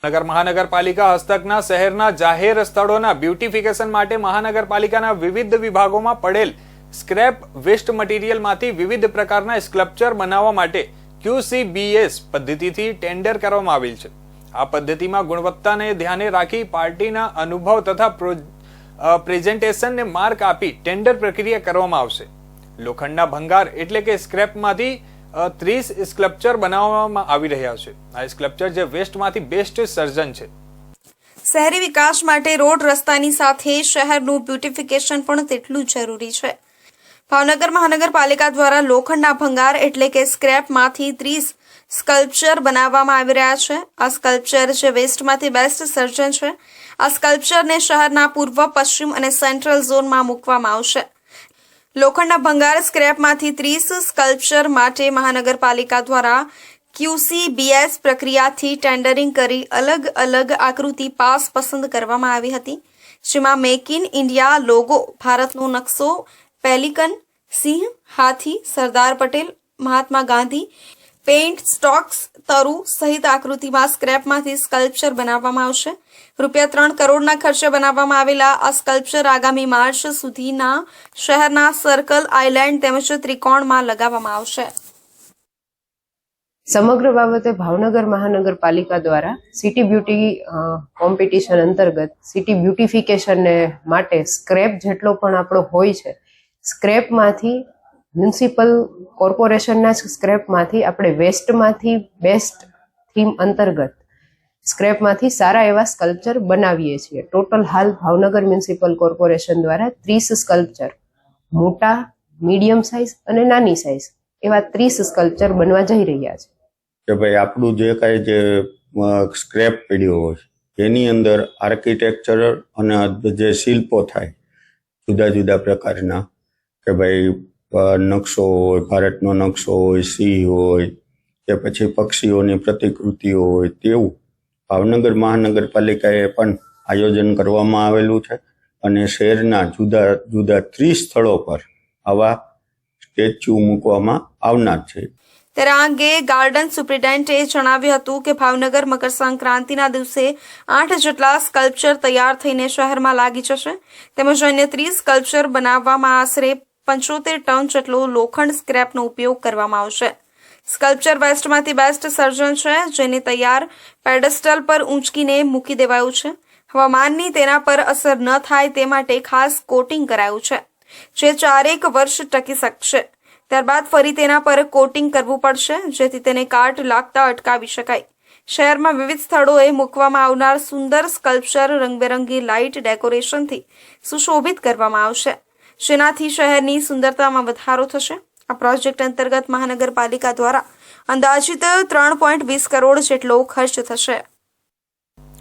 નગર મહાનગરપાલિકા હસ્તકના શહેરના જાહેર સ્થળોના બ્યુટિફિકેશન માટે મહાનગરપાલિકાના વિવિધ વિભાગોમાં પડેલ સ્ક્રેપ વેસ્ટ મટીરિયલમાંથી વિવિધ પ્રકારના સ્કલ્પચર બનાવવા માટે QCBS પદ્ધતિથી ટેન્ડર કરવામાં આવેલ છે। આ પદ્ધતિમાં ગુણવત્તાને ધ્યાને રાખી પાર્ટીના અનુભવ તથા પ્રેઝન્ટેશનને માર્ક આપી ટેન્ડર પ્રક્રિયા કરવામાં આવશે। લોખંડના ભંગાર એટલે કે સ્ક્રેપમાંથી 30 સ્કલ્પચર બનાવવામાં આવી રહ્યા છે। આ સ્કલ્પચર જે વેસ્ટમાંથી બેસ્ટ સર્જન છે। શહેરી વિકાસ માટે રોડ રસ્તાની સાથે શહેરનું બ્યુટિફિકેશન પણ તેટલું જરૂરી છે। ભાવનગર મહાનગરપાલિકા દ્વારા લોખંડના ભંગાર એટલે કે સ્ક્રેપમાંથી 30 સ્કલ્પચર બનાવવામાં આવી રહ્યા છે। આ સ્કલ્પચર જે વેસ્ટમાંથી બેસ્ટ સર્જન છે। આ સ્કલ્પચરને શહેરના પૂર્વ, પશ્ચિમ અને સેન્ટ્રલ ઝોનમાં મૂકવામાં આવશે। લોખંડના ભંગાર સ્ક્રેપમાંથી 30 સ્કલ્પચર માટે મહાનગરપાલિકા દ્વારા QCBS પ્રક્રિયાથી ટેન્ડરિંગ કરી અલગ અલગ આકૃતિ પાસ પસંદ કરવામાં આવી હતી, જેમાં મેક ઇન ઇન્ડિયા લોગો, ભારતનો નકશો, પેલિકન, સિંહ, હાથી, સરદાર પટેલ, મહાત્મા ગાંધી, પેઇન્ટ સ્ટોક્સ, તરુ સહિત આકૃતિમાં સ્ક્રેપમાંથી સ્કલ્પચર બનાવવામાં આવશે। ₹3 કરોડના ખર્ચે બનાવવામાં આવેલા આ સ્કલ્પચર આગામી માર્ચ સુધીના શહેરના સર્કલ, આઇલેન્ડ તેમજ ત્રિકોણમાં લગાવવામાં આવશે। સમગ્ર બાબતે ભાવનગર મહાનગરપાલિકા દ્વારા સિટી બ્યુટી કોમ્પિટિશન અંતર્ગત સિટી બ્યુટિફિકેશન માટે સ્ક્રેપ જેટલો પણ આપણો હોય છે, સ્ક્રેપમાંથી મ્યુનિસિપલ કોર્પોરેશનના સ્ક્રેપમાંથી આપણે વેસ્ટમાંથી બેસ્ટ થીમ અંતર્ગત સ્ક્રેપમાંથી સારા એવા સ્કલ્પચર બનાવીએ છીએ। ટોટલ હાલ ભાવનગર મ્યુનિસિપલ કોર્પોરેશન દ્વારા 30 સ્કલ્પચર, મોટા, મીડિયમ સાઇઝ અને નાની સાઇઝ એવા 30 સ્કલ્પચર બનવા જઈ રહ્યા છે। કે ભાઈ આપણું જે કાંઈ જે સ્ક્રેપ પડ્યો હોય એની અંદર આર્કિટેક્ચર અને જે શિલ્પો થાય જુદા જુદા પ્રકારના, કે ભાઈ નકશો હોય, ભારતનો નકશો હોય, સિંહ હોય કે પછી પક્ષીઓની પ્રતિકૃતિઓ હોય, તેવું ભાવનગર મહાનગરપાલિકાએ પણ આયોજન કરવામાં આવેલું છે અને શહેરના જુદા જુદા 30 સ્થળો પર આવા સ્ટેચ્યુ મૂકવામાં આવનાર છે। ત્યારે આ અંગે ગાર્ડન સુપ્રિન્ટેન્ડન્ટે જણાવ્યું હતું કે ભાવનગર મકર સંક્રાંતિના દિવસે 8 જેટલા સ્કલ્પચર તૈયાર થઈને શહેરમાં લાગી જશે, તેમજ અન્ય 30 સ્કલ્પચર બનાવવામાં આશરે 75 ટન જેટલો લોખંડ સ્ક્રેપનો ઉપયોગ કરવામાં આવશે। સ્કલ્પચર વેસ્ટમાંથી બેસ્ટ સર્જન છે, જેને તૈયાર પેડેસ્ટલ પર ઊંચકીને મૂકી દેવાયું છે। હવામાનની તેના પર અસર ન થાય તે માટે ખાસ કોટિંગ કરાયું છે, જે 4 વર્ષ ટકી શકશે। ત્યારબાદ ફરી તેના પર કોટિંગ કરવું પડશે, જેથી તેને કાટ લાગતા અટકાવી શકાય। શહેરમાં વિવિધ સ્થળોએ મૂકવામાં આવનાર સુંદર સ્કલ્પચર રંગબેરંગી લાઇટ ડેકોરેશનથી સુશોભિત કરવામાં આવશે, જેનાથી શહેરની સુંદરતામાં વધારો થશે। આ પ્રોજેક્ટ અંતર્ગત મહાનગરપાલિકા દ્વારા અંદાજિત 3.20 કરોડ જેટલો ખર્ચ થશે।